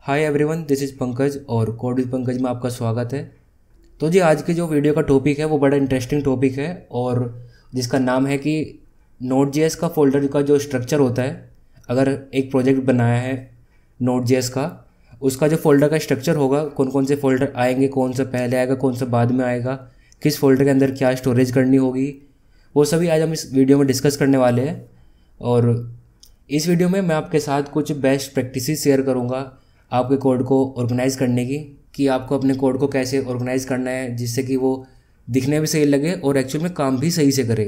Hi everyone, this is Pankaj और code with Pankaj में आपका स्वागत है। तो जी आज की जो वीडियो का टॉपिक है वो बड़ा इंटरेस्टिंग टॉपिक है और जिसका नाम है कि नोड.जेएस का फोल्डर का जो स्ट्रक्चर होता है। अगर एक प्रोजेक्ट बनाया है नोड.जेएस का, उसका जो फोल्डर का स्ट्रक्चर होगा, कौन कौन से फोल्डर आएंगे, कौन सा पहले आएगा, कौन सा बाद में आएगा, किस फोल्डर के अंदर क्या स्टोरेज करनी होगी, वो सभी आज हम इस वीडियो में डिस्कस करने वाले हैं। और इस वीडियो में मैं आपके साथ कुछ बेस्ट प्रैक्टिसेस शेयर करूंगा आपके कोड को ऑर्गेनाइज़ करने की, कि आपको अपने कोड को कैसे ऑर्गेनाइज़ करना है जिससे कि वो दिखने भी सही लगे और एक्चुअल में काम भी सही से करे।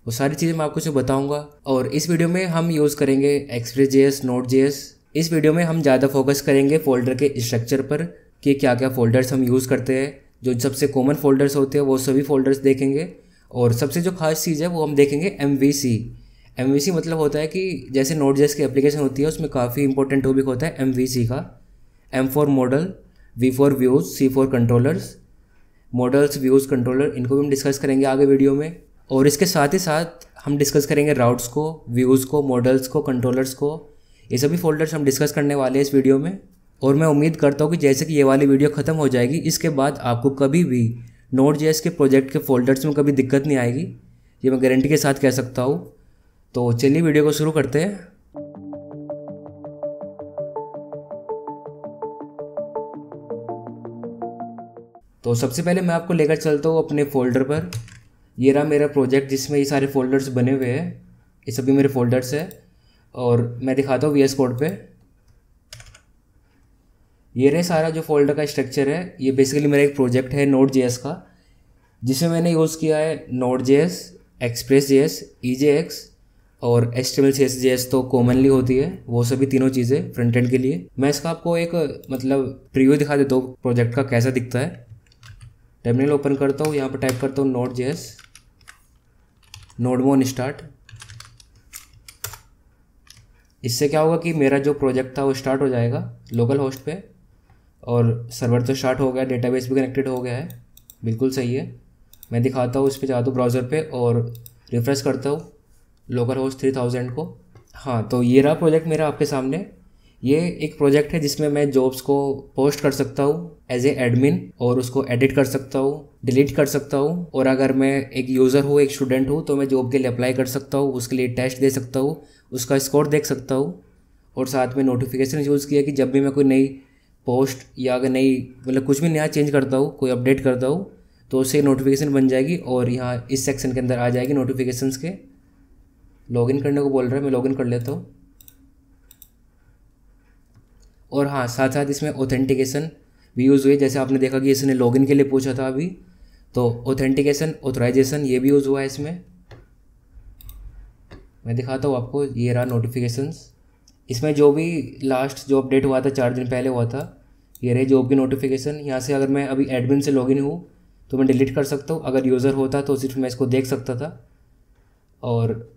वो सारी चीज़ें मैं आपको से बताऊंगा। और इस वीडियो में हम यूज़ करेंगे एक्सप्रेस.जेएस, नोड.जेएस। इस वीडियो में हम ज़्यादा फोकस करेंगे फोल्डर के स्ट्रक्चर पर कि क्या क्या फोल्डर्स हम यूज़ करते हैं। जो सबसे कॉमन फोल्डर्स होते हैं वो सभी फोल्डर्स देखेंगे। और सबसे जो खास चीज़ है वो हम देखेंगे MVC। MVC मतलब होता है कि जैसे नोड.जेएस की एप्लीकेशन होती है उसमें काफ़ी इंपॉर्टेंट टॉपिक होता है MVC का। M for model, V for views, C for controllers. Models, views, controller, इनको भी हम डिस्कस करेंगे आगे वीडियो में। और इसके साथ ही साथ हम डिस्कस करेंगे राउट्स को, व्यूज़ को, मॉडल्स को, कंट्रोलर्स को। ये सभी फोल्डर्स हम डिस्कस करने वाले हैं इस वीडियो में। और मैं उम्मीद करता हूँ कि जैसे कि ये वाली वीडियो ख़त्म हो जाएगी, इसके बाद आपको कभी भी नोड.जेएस के प्रोजेक्ट के फोल्डर्स में कभी दिक्कत नहीं आएगी, ये मैं गारंटी के साथ कह सकता हूँ। तो चलिए वीडियो को शुरू करते हैं। तो सबसे पहले मैं आपको लेकर चलता हूँ अपने फ़ोल्डर पर। ये रहा मेरा प्रोजेक्ट जिसमें ये सारे फोल्डर्स बने हुए हैं। ये सभी मेरे फोल्डर्स हैं और मैं दिखाता हूँ VS कोड पे। ये रहे सारा जो फोल्डर का स्ट्रक्चर है। ये बेसिकली मेरा एक प्रोजेक्ट है नोड.जेएस का, जिसमें मैंने यूज़ किया है नोड.जेएस, एक्सप्रेस.जेएस, EJX और HTML CSS तो कॉमनली होती है, वो सभी तीनों चीज़ें फ्रंट एंड के लिए। मैं इसका आपको एक मतलब प्रीव्यू दिखा देता हूँ प्रोजेक्ट का कैसा दिखता है। टर्मिनल ओपन करता हूँ, यहाँ पर टाइप करता हूँ नोड.जेएस, नोडमोन स्टार्ट। इससे क्या होगा कि मेरा जो प्रोजेक्ट था वो स्टार्ट हो जाएगा लोकल होस्ट पे। और सर्वर तो स्टार्ट हो गया, डेटाबेस भी कनेक्टेड हो गया है, बिल्कुल सही है। मैं दिखाता हूँ, इस पर जाता हूँ ब्राउज़र पे और रिफ्रेश करता हूँ लोकल होस्ट 3000 को। हाँ, तो ये रहा प्रोजेक्ट मेरा आपके सामने। ये एक प्रोजेक्ट है जिसमें मैं जॉब्स को पोस्ट कर सकता हूँ एज ए एडमिन, और उसको एडिट कर सकता हूँ, डिलीट कर सकता हूँ। और अगर मैं एक यूज़र हूँ, एक स्टूडेंट हूँ, तो मैं जॉब के लिए अप्लाई कर सकता हूँ, उसके लिए टेस्ट दे सकता हूँ, उसका स्कोर देख सकता हूँ। और साथ में नोटिफिकेशन यूज़ किया कि जब भी मैं कोई नई पोस्ट या अगर नई मतलब कुछ भी नया चेंज करता हूँ, कोई अपडेट करता हूँ, तो उससे नोटिफिकेशन बन जाएगी और यहाँ इस सेक्शन के अंदर आ जाएगी नोटिफिकेशंस के। लॉगिन करने को बोल रहा है, मैं लॉगिन कर लेता हूँ। और हाँ, साथ साथ इसमें ऑथेंटिकेशन भी यूज़ हुई। जैसे आपने देखा कि इसने लॉगिन के लिए पूछा था अभी, तो ऑथेंटिकेशन, ऑथराइजेशन ये भी यूज़ हुआ है इसमें। मैं दिखाता हूँ आपको, ये रहा नोटिफिकेशंस। इसमें जो भी लास्ट जो अपडेट हुआ था 4 दिन पहले हुआ था, ये रही जॉब की नोटिफिकेशन। यहाँ से अगर मैं अभी एडमिन से लॉगिन हूँ तो मैं डिलीट कर सकता हूँ, अगर यूज़र होता तो सिर्फ मैं इसको देख सकता था। और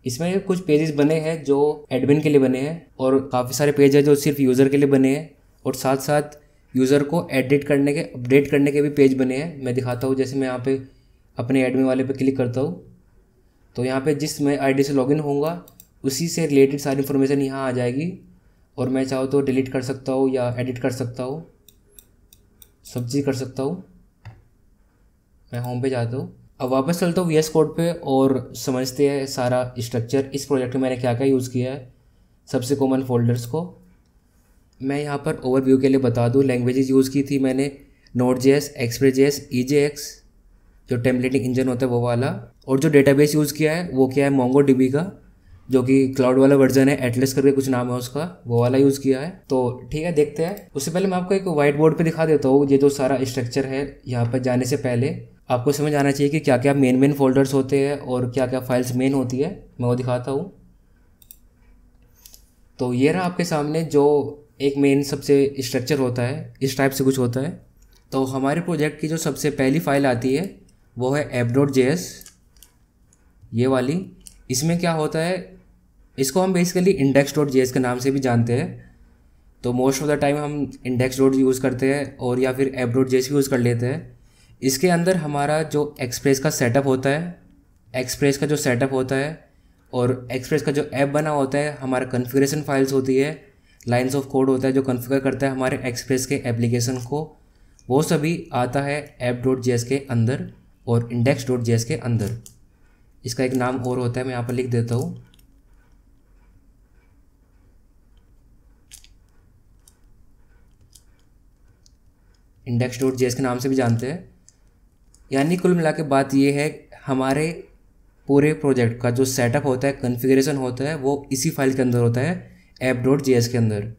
इसमें कुछ पेजेस बने हैं जो एडमिन के लिए बने हैं और काफ़ी सारे पेज हैं जो सिर्फ यूज़र के लिए बने हैं। और साथ साथ यूज़र को एडिट करने के, अपडेट करने के भी पेज बने हैं। मैं दिखाता हूँ, जैसे मैं यहाँ पे अपने एडमिन वाले पे क्लिक करता हूँ तो यहाँ पे जिस मैं आईडी से लॉगिन होऊंगा उसी से रिलेटेड सारी इन्फॉर्मेशन यहाँ आ जाएगी। और मैं चाहूँ तो डिलीट कर सकता हूँ या एडिट कर सकता हूँ, सब चीज़ कर सकता हूँ। मैं होम पे जाता हूँ। अब वापस चलता हूँ VS कोड पे और समझते हैं सारा स्ट्रक्चर। इस प्रोजेक्ट में मैंने क्या क्या यूज़ किया है, सबसे कॉमन फोल्डर्स को मैं यहाँ पर ओवरव्यू के लिए बता दूँ। लैंग्वेजेस यूज़ की थी मैंने नोड.जेएस, एक्सप्रेस.जेएस, EJX जो टेम्पलेटिंग इंजन होता है वो वाला। और जो डेटाबेस यूज़ किया है वो क्या है, MongoDB का, जो कि क्लाउड वाला वर्जन है, एटलस करके कुछ नाम है उसका, वो वाला यूज़ किया है। तो ठीक है, देखते हैं। उससे पहले मैं आपको एक वाइट बोर्ड पे दिखा देता हूँ ये जो सारा स्ट्रक्चर है। यहाँ पर जाने से पहले आपको समझ आना चाहिए कि क्या क्या मेन फोल्डर्स होते हैं और क्या क्या फाइल्स मेन होती है, मैं वो दिखाता हूँ। तो ये रहा आपके सामने जो एक मेन सबसे स्ट्रक्चर होता है, इस टाइप से कुछ होता है। तो हमारे प्रोजेक्ट की जो सबसे पहली फाइल आती है वो है app.js, ये वाली। इसमें क्या होता है, इसको हम बेसिकली index.js के नाम से भी जानते हैं। तो मोस्ट ऑफ द टाइम हम index.js यूज़ करते हैं और या फिर app.js भी यूज़ कर लेते हैं। इसके अंदर हमारा जो एक्सप्रेस का सेटअप होता है, एक्सप्रेस का जो सेटअप होता है और एक्सप्रेस का जो ऐप बना होता है, हमारा कॉन्फ़िगरेशन फाइल्स होती है, लाइन्स ऑफ कोड होता है जो कॉन्फ़िगर करता है हमारे एक्सप्रेस के एप्लीकेशन को, वो सभी आता है app.js के अंदर और index.js के अंदर। इसका एक नाम और होता है, मैं यहाँ पर लिख देता हूँ। index.js के नाम से भी जानते हैं। यानी कुल मिला के बात ये है, हमारे पूरे प्रोजेक्ट का जो सेटअप होता है, कॉन्फ़िगरेशन होता है, वो इसी फाइल के अंदर होता है app.js के अंदर।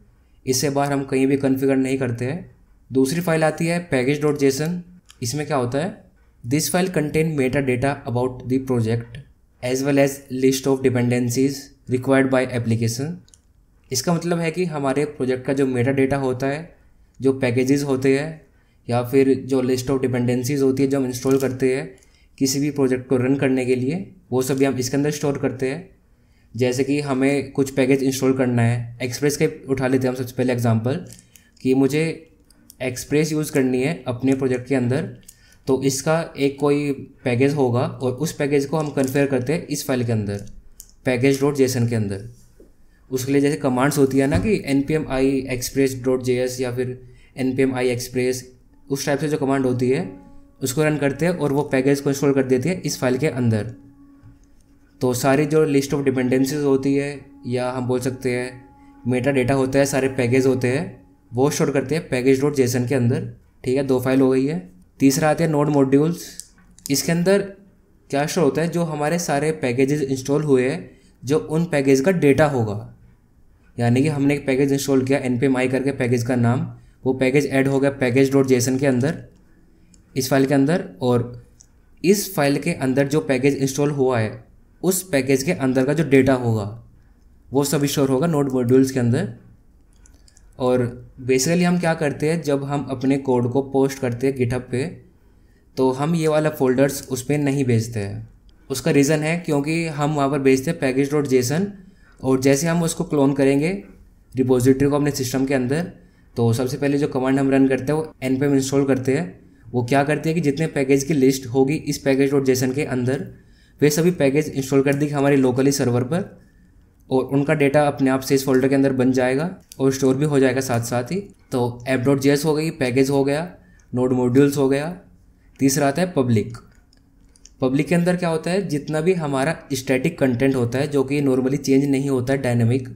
इससे बाहर हम कहीं भी कॉन्फ़िगर नहीं करते हैं। दूसरी फाइल आती है package.json। इसमें क्या होता है, this file contain meta data about the project as well as list of dependencies required by application. इसका मतलब है कि हमारे प्रोजेक्ट का जो मेटा डेटा होता है, जो पैकेजेस होते हैं या फिर जो लिस्ट ऑफ डिपेंडेंसीज होती है जो हम इंस्टॉल करते हैं किसी भी प्रोजेक्ट को रन करने के लिए, वो सभी हम इसके अंदर स्टोर करते हैं। जैसे कि हमें कुछ पैकेज इंस्टॉल करना है, एक्सप्रेस के उठा लेते हैं हम सबसे पहले एग्जांपल, कि मुझे एक्सप्रेस यूज़ करनी है अपने प्रोजेक्ट के अंदर, तो इसका एक कोई पैकेज होगा और उस पैकेज को हम कन्फिगर करते हैं इस फाइल के अंदर package.json के अंदर। उसके लिए जैसे कमांड्स होती है ना कि npm i express.js या फिर npm i express, उस टाइप से जो कमांड होती है उसको रन करते हैं और वो पैकेज को इंस्टॉल कर देती है इस फाइल के अंदर। तो सारी जो लिस्ट ऑफ डिपेंडेंसीज होती है या हम बोल सकते हैं मेटा डेटा होता है, सारे पैकेज होते हैं, वो स्टोर करते हैं package.json के अंदर। ठीक है, 2 फाइल हो गई है। तीसरा आते हैं नोड मॉड्यूल्स। इसके अंदर क्या स्टोर होता है, जो हमारे सारे पैकेजेस इंस्टॉल हुए हैं, जो उन पैकेज का डेटा होगा। यानी कि हमने एक पैकेज इंस्टॉल किया npm i करके पैकेज का नाम, वो पैकेज ऐड हो गया package.json के अंदर, इस फाइल के अंदर, और इस फाइल के अंदर जो पैकेज इंस्टॉल हुआ है उस पैकेज के अंदर का जो डेटा होगा वो सब स्टोर होगा नोड मॉड्यूल्स के अंदर। और बेसिकली हम क्या करते हैं, जब हम अपने कोड को पोस्ट करते हैं गिटहब पे, तो हम ये वाला फोल्डर्स उस पर नहीं भेजते हैं। उसका रीज़न है क्योंकि हम वहाँ पर भेजते हैं package.json, और जैसे हम उसको क्लोन करेंगे रिपोजिटरी को अपने सिस्टम के अंदर, तो सबसे पहले जो कमांड हम रन करते हैं वो npm इंस्टॉल करते हैं। वो क्या करती है कि जितने पैकेज की लिस्ट होगी इस package.json के अंदर, वे सभी पैकेज इंस्टॉल कर देगी हमारे लोकली सर्वर पर, और उनका डेटा अपने आप से इस फोल्डर के अंदर बन जाएगा और स्टोर भी हो जाएगा साथ साथ ही। तो app.js हो गई, पैकेज हो गया, नोड मॉड्यूल्स हो गया। तीसरा आता है पब्लिक। पब्लिक के अंदर क्या होता है, जितना भी हमारा स्टैटिक कंटेंट होता है जो कि नॉर्मली चेंज नहीं होता है, डायनेमिक,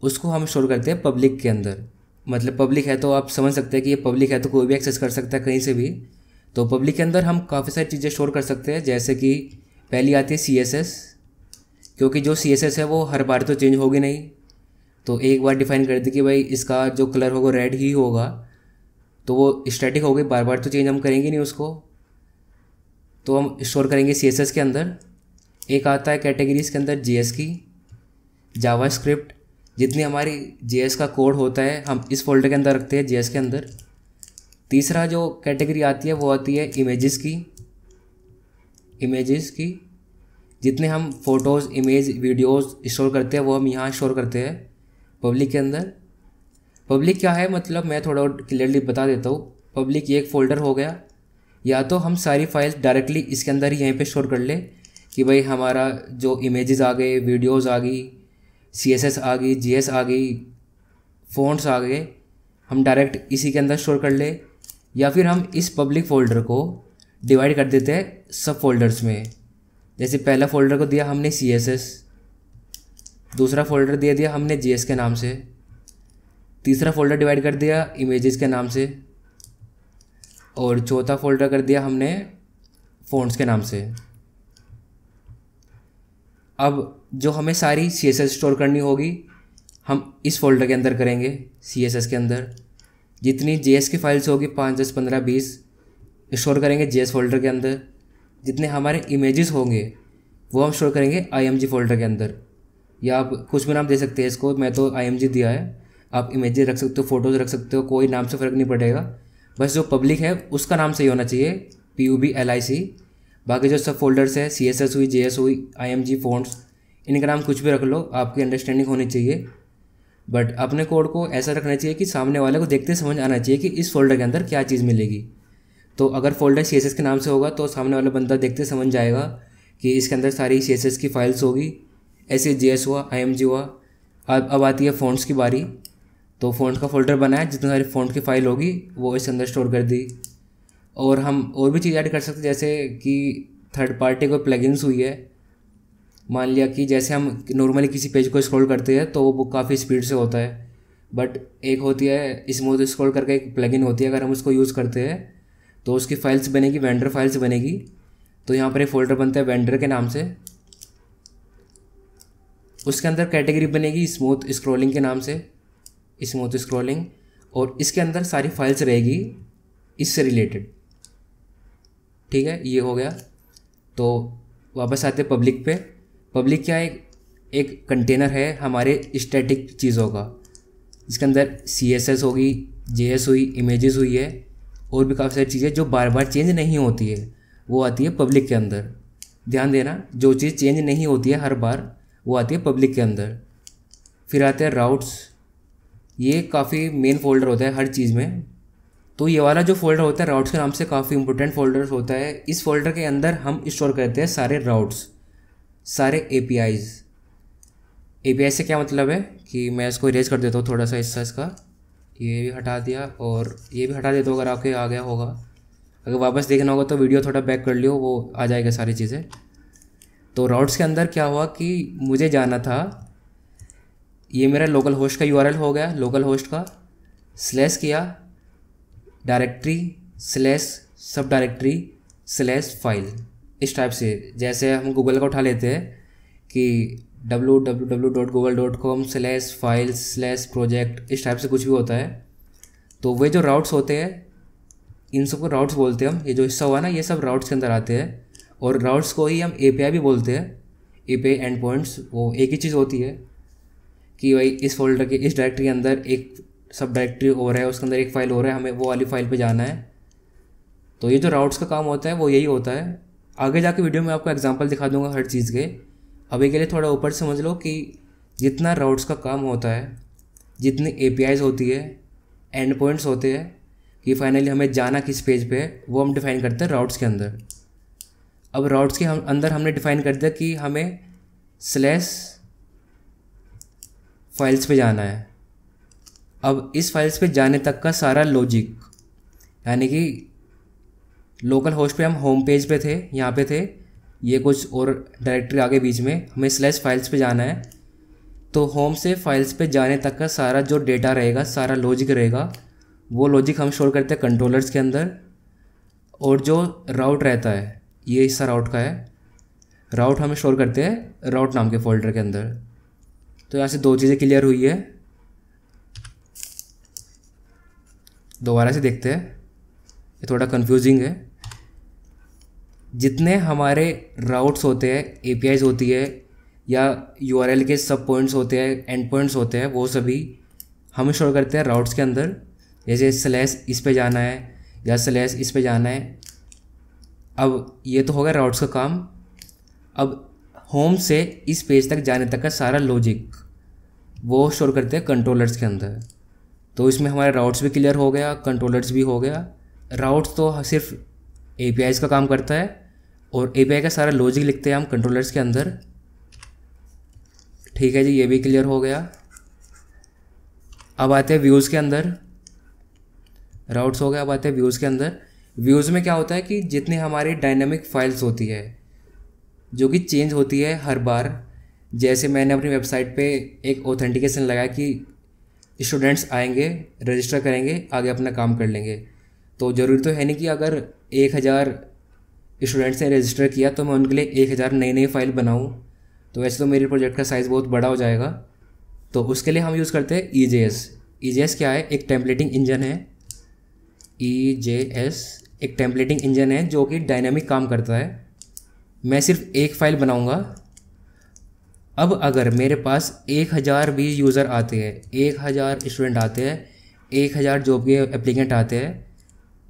उसको हम स्टोर करते हैं पब्लिक के अंदर। मतलब पब्लिक है तो आप समझ सकते हैं कि ये पब्लिक है तो कोई भी एक्सेस कर सकता है कहीं से भी। तो पब्लिक के अंदर हम काफ़ी सारी चीज़ें स्टोर कर सकते हैं, जैसे कि पहली आती है CSS, क्योंकि जो CSS है वो हर बार तो चेंज होगी नहीं, तो एक बार डिफाइन कर दी कि भाई इसका जो कलर होगा रेड ही होगा, तो वो स्टैटिक हो गई, बार बार तो चेंज हम करेंगे नहीं उसको, तो हम स्टोर करेंगे CSS के अंदर। एक आता है कैटेगरीज के अंदर JS की, जावास्क्रिप्ट, जितनी हमारी JS का कोड होता है हम इस फोल्डर के अंदर रखते हैं JS के अंदर। तीसरा जो कैटेगरी आती है वो आती है इमेजेस की, जितने हम फ़ोटोज़, इमेज, वीडियोज़ स्टोर करते हैं वो हम यहाँ स्टोर करते हैं पब्लिक के अंदर। पब्लिक क्या है, मतलब मैं थोड़ा क्लियरली बता देता हूँ। पब्लिक ये एक फ़ोल्डर हो गया, या तो हम सारी फाइल्स डायरेक्टली इसके अंदर ही यहीं पे स्टोर कर ले कि भाई हमारा जो इमेजेस आ गए, वीडियोज़ आ गई, CSS आ गई, JS आ गई, फ़ॉन्ट्स आ गए, हम डायरेक्ट इसी के अंदर स्टोर कर ले, या फिर हम इस पब्लिक फ़ोल्डर को डिवाइड कर देते हैं सब फोल्डर्स में। जैसे पहला फ़ोल्डर को दिया हमने CSS, दूसरा फ़ोल्डर दे दिया हमने JS के नाम से, तीसरा फ़ोल्डर डिवाइड कर दिया इमेजेस के नाम से, और चौथा फ़ोल्डर कर दिया हमने फ़ॉन्ट्स के नाम से। अब जो हमें सारी CSS स्टोर करनी होगी हम इस फोल्डर के अंदर करेंगे, CSS के अंदर। जितनी JS की फाइल्स होगी 5, 10, 15, 20 स्टोर करेंगे JS फोल्डर के अंदर। जितने हमारे इमेजेस होंगे वो हम स्टोर करेंगे IMG फोल्डर के अंदर, या आप कुछ भी नाम दे सकते हैं इसको, मैं तो IMG दिया है, आप इमेजेस रख सकते हो, फ़ोटोज़ रख सकते हो, कोई नाम से फ़र्क नहीं पड़ेगा, बस जो पब्लिक है उसका नाम सही होना चाहिए, PUBLIC। बाकी जो सब फोल्डर्स है CSS हुई, JS हुई, IMG, फ़ॉन्ट्स, इनका नाम कुछ भी रख लो, आपकी अंडरस्टैंडिंग होनी चाहिए। बट अपने कोड को ऐसा रखना चाहिए कि सामने वाले को देखते समझ आना चाहिए कि इस फोल्डर के अंदर क्या चीज़ मिलेगी। तो अगर फोल्डर CSS के नाम से होगा तो सामने वाला बंदा देखते समझ जाएगा कि इसके अंदर सारी CSS की फाइल्स होगी। ऐसे JS हुआ, IMG हुआ। अब आती है फ़ॉन्ट्स की बारी। तो फ़ॉन्ट का फ़ोल्डर बनाया, जितनी सारी फ़ॉन्ट की फ़ाइल होगी वो इसके अंदर स्टोर कर दी। और हम और भी चीज़ ऐड कर सकते हैं, जैसे कि थर्ड पार्टी कोई प्लगइन्स हुई है। मान लिया कि जैसे हम नॉर्मली किसी पेज को स्क्रॉल करते हैं तो वो काफ़ी स्पीड से होता है, बट एक होती है स्मूथ स्क्रॉल करके एक प्लगइन होती है, अगर हम उसको यूज़ करते हैं तो उसकी फाइल्स बनेगी, वेंडर फाइल्स बनेगी। तो यहाँ पर एक फ़ोल्डर बनता है वेंडर के नाम से, उसके अंदर कैटेगरी बनेगी स्मूथ स्क्रॉलिंग के नाम से, स्मूथ स्क्रॉलिंग, और इसके अंदर सारी फाइल्स रहेगी इससे रिलेटेड। ठीक है, ये हो गया। तो वापस आते हैं पब्लिक पे। पब्लिक क्या है, एक कंटेनर है हमारे स्टैटिक चीज़ों का, इसके अंदर CSS होगी, JS हुई, इमेजेस हुई है, और भी काफ़ी सारी चीज़ें जो बार बार चेंज नहीं होती है वो आती है पब्लिक के अंदर। ध्यान देना, जो चीज़ चेंज नहीं होती है हर बार वो आती है पब्लिक के अंदर। फिर आते हैं राउट्स, ये काफ़ी मेन फोल्डर होता है हर चीज़ में। तो ये वाला जो फोल्डर होता है राउट्स के नाम से काफ़ी इंपॉर्टेंट फोल्डर होता है। इस फोल्डर के अंदर हम स्टोर करते हैं सारे राउट्स, सारे APIs। API से क्या मतलब है कि मैं इसको इरेज कर देता हूँ थोड़ा सा हिस्सा इसका, ये भी हटा दिया और ये भी हटा देता हूँ, अगर आपके आ गया होगा। अगर वापस देखना होगा तो वीडियो थोड़ा बैक कर लियो, वो आ जाएगा सारी चीज़ें। तो राउट्स के अंदर क्या हुआ कि मुझे जाना था, ये मेरा लोकल होस्ट का URL हो गया, लोकल होस्ट का स्लैश किया, डायरेक्टरी स्लैश सब डायरेक्टरी स्लैश फाइल, इस टाइप से। जैसे हम गूगल का उठा लेते हैं कि www.google.com/files/project, इस टाइप से कुछ भी होता है। तो वे जो राउट्स होते हैं इन सबको राउट्स बोलते हैं हम। ये जो हिस्सा हुआ ना ये सब राउट्स के अंदर आते हैं, और राउट्स को ही हम API भी बोलते हैं। API एंड पॉइंट्स वो एक ही चीज़ होती है कि भाई इस फोल्डर के इस डायरेक्टरी के अंदर एक सब डायरेक्टरी हो रहा है, उसके अंदर एक फ़ाइल हो रहा है, हमें वो वाली फ़ाइल पे जाना है। तो ये जो राउट्स का काम होता है वो यही होता है। आगे जाके वीडियो में आपको एग्जांपल दिखा दूंगा हर चीज़ के। अभी के लिए थोड़ा ऊपर समझ लो कि जितना राउट्स का काम होता है, जितनी APIs होती है, एंड पॉइंट्स होते हैं, कि फाइनली हमें जाना किस पेज पे, वो हम डिफ़ाइन करते हैं राउट्स के अंदर। अब राउट्स के अंदर हमने डिफ़ाइन कर दिया कि हमें स्लैश फाइल्स पे जाना है। अब इस फाइल्स पे जाने तक का सारा लॉजिक, यानी कि लोकल होस्ट पे हम होम पेज पे थे, यहाँ पे थे, ये कुछ और डायरेक्टरी आगे बीच में, हमें स्लैश फाइल्स पे जाना है। तो होम से फाइल्स पे जाने तक का सारा जो डेटा रहेगा, सारा लॉजिक रहेगा, वो लॉजिक हम स्टोर करते हैं कंट्रोलर्स के अंदर। और जो राउट रहता है, ये हिस्सा राउट का है, राउट हम स्टोर करते हैं राउट नाम के फोल्डर के अंदर। तो यहाँ से दो चीज़ें क्लियर हुई है। दोबारा से देखते हैं, ये थोड़ा कंफ्यूजिंग है। जितने हमारे राउट्स होते हैं, APIs होती है, या URL के सब पॉइंट्स होते हैं, एंड पॉइंट्स होते हैं, वो सभी हम स्टोर करते हैं राउट्स के अंदर। जैसे स्लैश इस पे जाना है या स्लैश इस पे जाना है। अब ये तो हो गया राउट्स का काम। अब होम से इस पेज तक जाने तक का सारा लॉजिक वो स्टोर करते हैं कंट्रोलर्स के अंदर। तो इसमें हमारे राउट्स भी क्लियर हो गया, कंट्रोलर्स भी हो गया। राउट्स तो सिर्फ APIs का काम करता है, और API का सारा लॉजिक लिखते हैं हम कंट्रोलर्स के अंदर। ठीक है जी, ये भी क्लियर हो गया। अब आते हैं व्यूज़ के अंदर। राउट्स हो गया, अब आते हैं व्यूज़ के अंदर। व्यूज़ में क्या होता है कि जितनी हमारी डायनामिक फाइल्स होती है जो कि चेंज होती है हर बार। जैसे मैंने अपनी वेबसाइट पे एक ऑथेंटिकेशन लगाया कि स्टूडेंट्स आएंगे, रजिस्टर करेंगे, आगे अपना काम कर लेंगे। तो ज़रूरी तो है नहीं कि अगर 1000 स्टूडेंट्स ने रजिस्टर किया तो मैं उनके लिए 1000 नई नई फाइल बनाऊँ। तो वैसे तो मेरे प्रोजेक्ट का साइज़ बहुत बड़ा हो जाएगा। तो उसके लिए हम यूज़ करते हैं EJS। EJS क्या है? एक टेम्पलेटिंग इंजन है। EJS एक टेम्पलेटिंग इंजन है जो कि डायनामिक काम करता है। मैं सिर्फ एक फ़ाइल बनाऊंगा। अब अगर मेरे पास 1000 भी यूज़र आते हैं, 1000 स्टूडेंट आते हैं, 1000 जॉब के एप्लीकेंट आते हैं,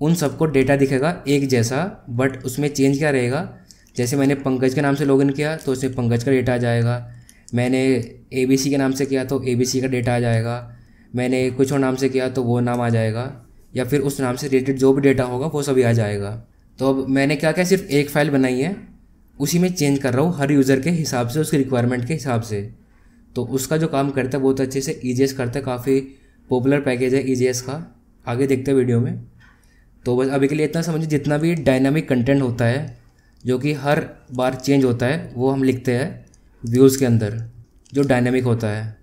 उन सबको डेटा दिखेगा एक जैसा, बट उसमें चेंज क्या रहेगा। जैसे मैंने पंकज के नाम से लॉगिन किया तो उसमें पंकज का डेटा आ जाएगा। मैंने ABC के नाम से किया तो ABC का डेटा आ जाएगा। मैंने कुछ और नाम से किया तो वो नाम आ जाएगा, या फिर उस नाम से रिलेटेड जो भी डेटा होगा वो सभी आ जाएगा। तो अब मैंने क्या किया, सिर्फ एक फ़ाइल बनाई है, उसी में चेंज कर रहा हूँ हर यूज़र के हिसाब से, उसकी रिक्वायरमेंट के हिसाब से। तो उसका जो काम करता है बहुत अच्छे से EJS करता है, काफ़ी पॉपुलर पैकेज है EJS का, आगे देखते हैं वीडियो में। तो बस अभी के लिए इतना समझिए, जितना भी डायनामिक कंटेंट होता है जो कि हर बार चेंज होता है वो हम लिखते हैं व्यूज़ के अंदर, जो डायनामिक होता है।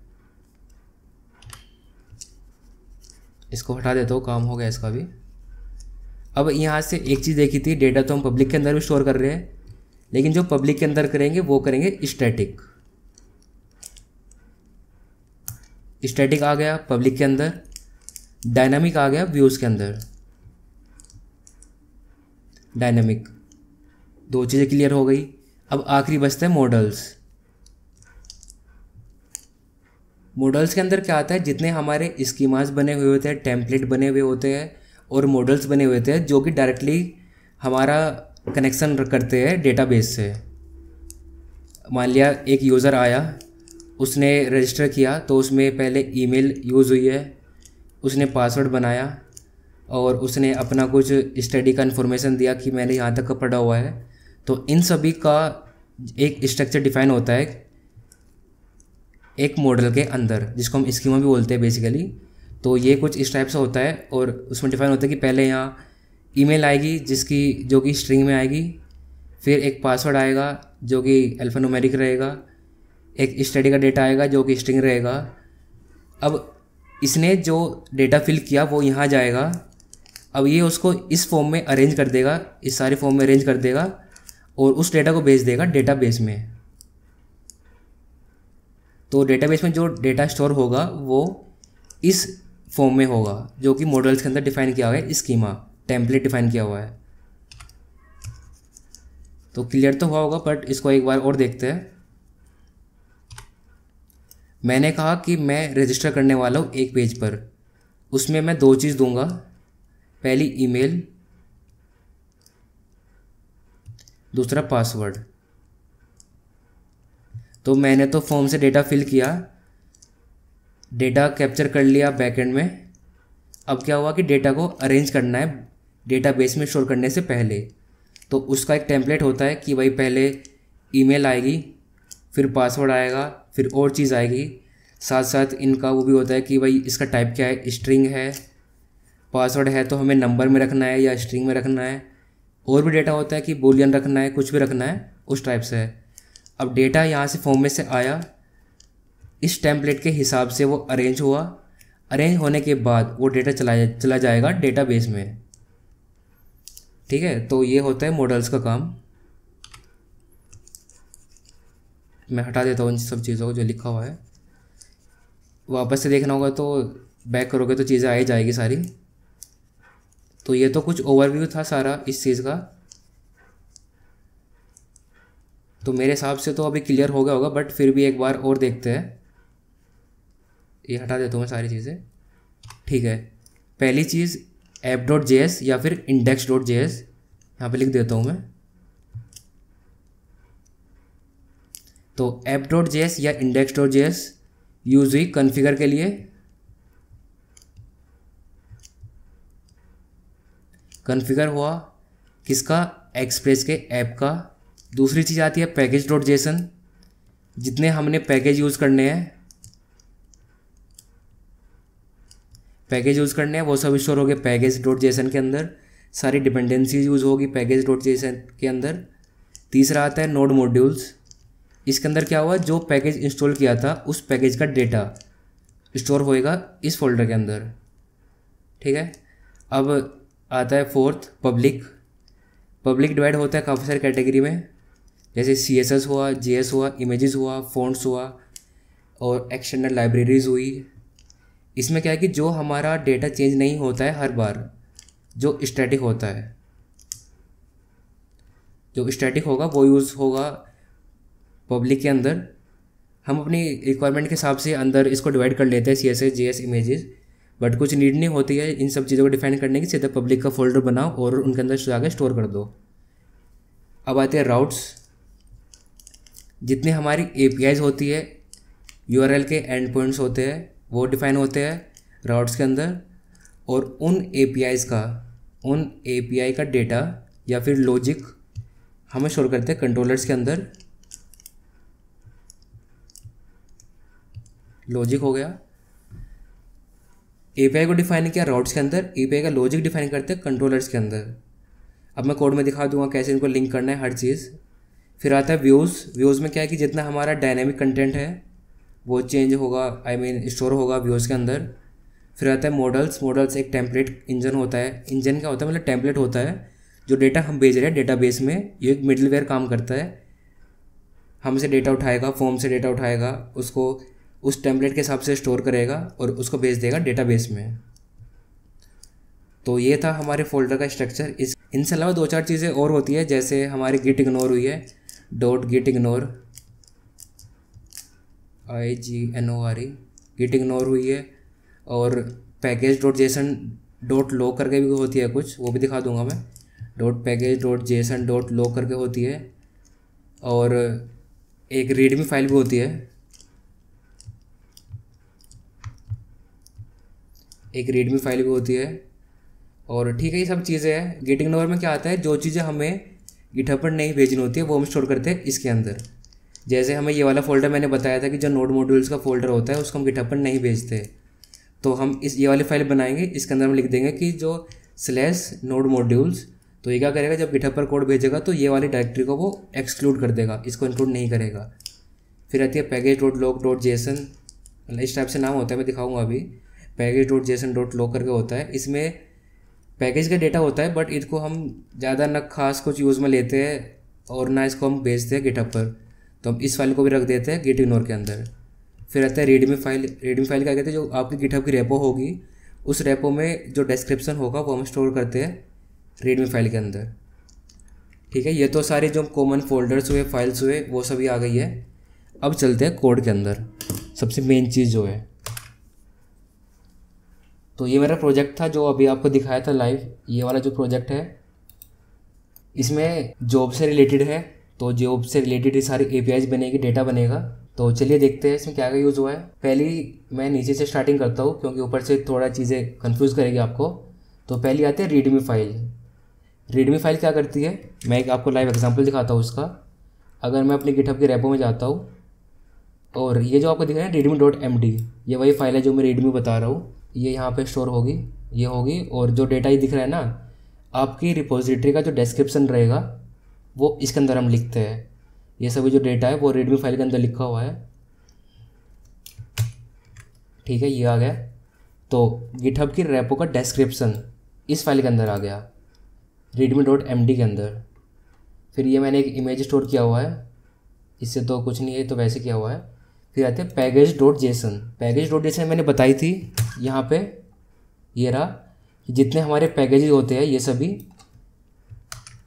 इसको हटा देता हूँ, काम हो गया इसका भी। अब यहाँ से एक चीज़ देखी थी, डेटा तो हम पब्लिक के अंदर भी स्टोर कर रहे हैं, लेकिन जो पब्लिक के अंदर करेंगे वो करेंगे स्टैटिक। स्टैटिक आ गया पब्लिक के अंदर, डायनामिक आ गया व्यूज़ के अंदर। डायनामिक, दो चीज़ें क्लियर हो गई। अब आखिरी बचता है मॉडल्स। मॉडल्स के अंदर क्या आता है, जितने हमारे स्कीमास बने हुए होते हैं, टेम्पलेट बने हुए होते हैं और मॉडल्स बने हुए होते हैं जो कि डायरेक्टली हमारा कनेक्शन करते हैं डेटाबेस से। मान लिया एक यूज़र आया, उसने रजिस्टर किया, तो उसमें पहले ईमेल यूज़ हुई है, उसने पासवर्ड बनाया और उसने अपना कुछ स्टडी का इन्फॉर्मेशन दिया कि मैंने यहाँ तक का पढ़ा हुआ है। तो इन सभी का एक स्ट्रक्चर डिफाइन होता है एक मॉडल के अंदर, जिसको हम स्कीमा भी बोलते हैं बेसिकली। तो ये कुछ इस टाइप से होता है और उसमें डिफाइन होता है कि पहले यहाँ ईमेल आएगी जो कि स्ट्रिंग में आएगी, फिर एक पासवर्ड आएगा जो कि अल्फ़ान्यूमेरिक रहेगा, एक स्टडी का डेटा आएगा जो कि स्ट्रिंग रहेगा। अब इसने जो डेटा फिल किया वो यहाँ जाएगा। अब ये उसको इस फॉर्म में अरेंज कर देगा, इस सारे फॉर्म में अरेंज कर देगा और उस डेटा को भेज देगा डेटाबेस में। तो डेटाबेस में जो डेटा स्टोर होगा वो इस फॉर्म में होगा जो कि मॉडल्स के अंदर डिफाइन किया हुआ है, स्कीमा टेम्पलेट डिफाइन किया हुआ है। तो क्लियर तो हुआ होगा, बट इसको एक बार और देखते हैं। मैंने कहा कि मैं रजिस्टर करने वाला हूँ एक पेज पर, उसमें मैं दो चीज़ दूंगा, पहली ईमेल, दूसरा पासवर्ड। तो मैंने तो फॉर्म से डेटा फिल किया, डेटा कैप्चर कर लिया बैकएंड में। अब क्या हुआ कि डेटा को अरेंज करना है डेटाबेस में स्टोर करने से पहले। तो उसका एक टेम्पलेट होता है कि भाई पहले ईमेल आएगी, फिर पासवर्ड आएगा, फिर और चीज़ आएगी। साथ साथ इनका वो भी होता है कि भाई इसका टाइप क्या है, स्ट्रिंग है, पासवर्ड है तो हमें नंबर में रखना है या स्ट्रिंग में रखना है। और भी डेटा होता है कि बूलियन रखना है, कुछ भी रखना है, उस टाइप से है। अब डेटा यहाँ से फॉर्म में से आया, इस टेम्पलेट के हिसाब से वो अरेंज हुआ। अरेंज होने के बाद वो डेटा चला जाएगा डेटाबेस में। ठीक है, तो ये होता है मॉडल्स का काम। मैं हटा देता हूँ इन सब चीज़ों को जो लिखा हुआ है। वापस से देखना होगा तो बैक करोगे तो चीज़ें आ ही जाएगी सारी। तो ये तो कुछ ओवरव्यू था सारा इस चीज़ का। तो मेरे हिसाब से तो अभी क्लियर हो गया होगा, बट फिर भी एक बार और देखते हैं। ये हटा देता हूँ मैं सारी चीज़ें। ठीक है, पहली चीज़ app.js या फिर index.js, यहाँ पे लिख देता हूँ मैं। तो app.js या index.js यूज हुई कॉन्फ़िगर के लिए। कॉन्फ़िगर हुआ किसका, एक्सप्रेस के ऐप का। दूसरी चीज़ आती है पैकेज.json, जितने हमने पैकेज यूज़ करने हैं, वो सब स्टोर हो गए पैकेज.json के अंदर। सारी डिपेंडेंसीज यूज़ होगी पैकेज.json के अंदर। तीसरा आता है नोड मॉड्यूल्स। इसके अंदर क्या हुआ, जो पैकेज इंस्टॉल किया था उस पैकेज का डेटा स्टोर होएगा इस फोल्डर के अंदर। ठीक है, अब आता है फोर्थ पब्लिक। पब्लिक डिवाइड होता है काफ़ी सारी कैटेगरी में, जैसे CSS हुआ, JS हुआ, इमेजेस हुआ, फ़ॉन्ट्स हुआ और एक्सटर्नल लाइब्रेरीज हुई। इसमें क्या है कि जो हमारा डेटा चेंज नहीं होता है हर बार, जो स्टैटिक होता है, जो स्टैटिक होगा वो यूज़ होगा पब्लिक के अंदर। हम अपनी रिक्वायरमेंट के हिसाब से अंदर इसको डिवाइड कर लेते हैं CSS, JS, इमेजेस, बट कुछ नीड नहीं होती है इन सब चीज़ों को डिफाइन करने की। सीधा पब्लिक का फोल्डर बनाओ और उनके अंदर जाकर स्टोर कर दो। अब आते हैं राउट्स। जितनी हमारी APIs होती है, URL के एंड पॉइंट्स होते हैं, वो डिफाइन होते हैं राउट्स के अंदर। और उन API का डेटा या फिर लॉजिक हमें स्टोर करते हैं कंट्रोलर्स के अंदर। लॉजिक हो गया। एपीआई को डिफाइन किया राउट्स के अंदर, एपीआई का लॉजिक डिफाइन करते हैं कंट्रोलर्स के अंदर। अब मैं कोड में दिखा दूंगा कैसे इनको लिंक करना है हर चीज़। फिर आता है व्यूज़। व्यूज़ में क्या है कि जितना हमारा डायनेमिक कंटेंट है वो चेंज होगा, स्टोर होगा व्यूज़ के अंदर। फिर आता है मॉडल्स। मॉडल्स एक टेम्पलेट इंजन होता है। इंजन क्या होता है, मतलब टेम्पलेट होता है जो डेटा हम भेज रहे हैं डेटाबेस में, ये एक मिडलवेयर काम करता है। हमसे डेटा उठाएगा, फॉर्म से डेटा उठाएगा, उसको उस टेम्पलेट के हिसाब से स्टोर करेगा और उसको भेज देगा डेटाबेस में। तो ये था हमारे फोल्डर का स्ट्रक्चर। इनसे अलावा 2-4 चीज़ें और होती है, जैसे हमारी गिट इग्नोर हुई है, dot git ignore, IGNORE git ignore हुई है। और package dot JSON dot log करके भी होती है कुछ, वो भी दिखा दूंगा मैं। Dot package dot JSON dot log करके होती है। और एक रीडमी फाइल भी होती है, एक रीडमी फाइल भी होती है। और ठीक है, ये सब चीज़ें हैं। गिट इग्नोर में क्या आता है, जो चीज़ें हमें गिटहब पर नहीं भेजनी होती है वो हम स्टोर करते हैं इसके अंदर। जैसे हमें ये वाला फोल्डर मैंने बताया था कि जो नोड मॉड्यूल्स का फोल्डर होता है उसको हम गिटहब पर नहीं भेजते, तो हम ये वाली फाइल बनाएंगे। इसके अंदर हम लिख देंगे कि जो /node modules, तो ये क्या करेगा, जब गिटहब पर कोड भेजेगा तो ये वाली डायरेक्टरी को वो एक्सक्लूड कर देगा, इसको इंक्लूड नहीं करेगा। फिर आती है package dot log dot JSON, मतलब इस टाइप से नाम होता है, मैं दिखाऊंगा अभी। Package dot JSON dot log करके होता है। इसमें पैकेज का डेटा होता है, बट इसको हम ज़्यादा न खास कुछ यूज़ में लेते हैं और ना इसको हम भेजते हैं गिटहब पर, तो हम इस फाइल को भी रख देते हैं गिट इग्नोर के अंदर। फिर आता है रीडमी फाइल। रीडमी फाइल क्या कहते हैं, जो आपकी गिटहब की रेपो होगी उस रेपो में जो डिस्क्रिप्शन होगा वो हम स्टोर करते हैं रीडमी फाइल के अंदर। ठीक है, ये तो सारे जो कॉमन फोल्डर्स हुए, फाइल्स हुए, वो सभी आ गई है। अब चलते हैं कोड के अंदर, सबसे मेन चीज़ जो है। तो ये मेरा प्रोजेक्ट था जो अभी आपको दिखाया था लाइव, ये वाला जो प्रोजेक्ट है इसमें जॉब से रिलेटेड है। तो जॉब से रिलेटेड ही सारी APIs बनेगी, डेटा बनेगा। तो चलिए देखते हैं इसमें क्या क्या यूज़ हुआ है। पहली मैं नीचे से स्टार्टिंग करता हूँ क्योंकि ऊपर से थोड़ा चीज़ें कंफ्यूज करेगी आपको। तो पहली आती है रीडमी फाइल। रीडमी फाइल क्या करती है, मैं एक आपको लाइव एग्जांपल दिखाता हूँ उसका। अगर मैं अपनी गिटहब के रेपो में जाता हूँ और ये जो आपको दिख रहा है readme.md, ये वही फाइल है जो मैं रीडमी बता रहा हूँ। ये यहाँ पे स्टोर होगी, ये होगी। और जो डेटा ये दिख रहा है ना, आपकी रिपोजिटरी का जो डिस्क्रिप्शन रहेगा वो इसके अंदर हम लिखते हैं। ये सभी जो डेटा है वो रीडमी फाइल के अंदर लिखा हुआ है। ठीक है, ये आ गया। तो गिटहब की रेपो का डिस्क्रिप्शन इस फाइल के अंदर आ गया, readme.md के अंदर। फिर ये मैंने एक इमेज स्टोर किया हुआ है, इससे तो कुछ नहीं है, तो वैसे किया हुआ है। फिर आते हैं package dot Jason. Package dot Jason मैंने बताई थी यहाँ पे, ये रहा कि जितने हमारे पैकेजेस होते हैं ये सभी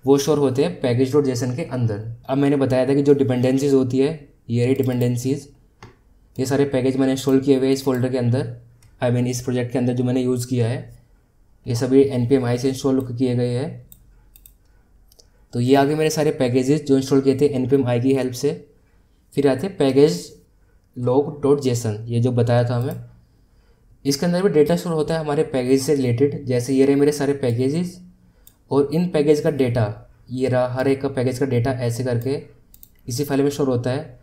वो स्टोर होते हैं पैकेज डॉट जेसन के अंदर। अब मैंने बताया था कि जो डिपेंडेंसीज होती है, ये रही डिपेंडेंसीज, ये सारे पैकेज मैंने इंस्टॉल किए हुए हैं इस फोल्डर के अंदर। इस प्रोजेक्ट के अंदर जो मैंने यूज़ किया है ये सभी npm i से इंस्टॉल किए गए हैं। तो ये आगे मेरे सारे पैकेजेस जो इंस्टॉल किए थे npm i की हेल्प से। फिर आते हैं पैकेज लॉग डॉट जेसन, ये जो बताया था हमें, इसके अंदर भी डेटा स्टोर होता है हमारे पैकेज से रिलेटेड। जैसे ये रहे मेरे सारे पैकेजेस और इन पैकेज का डेटा, ये रहा हर एक का पैकेज का डेटा ऐसे करके इसी फाइल में स्टोर होता है।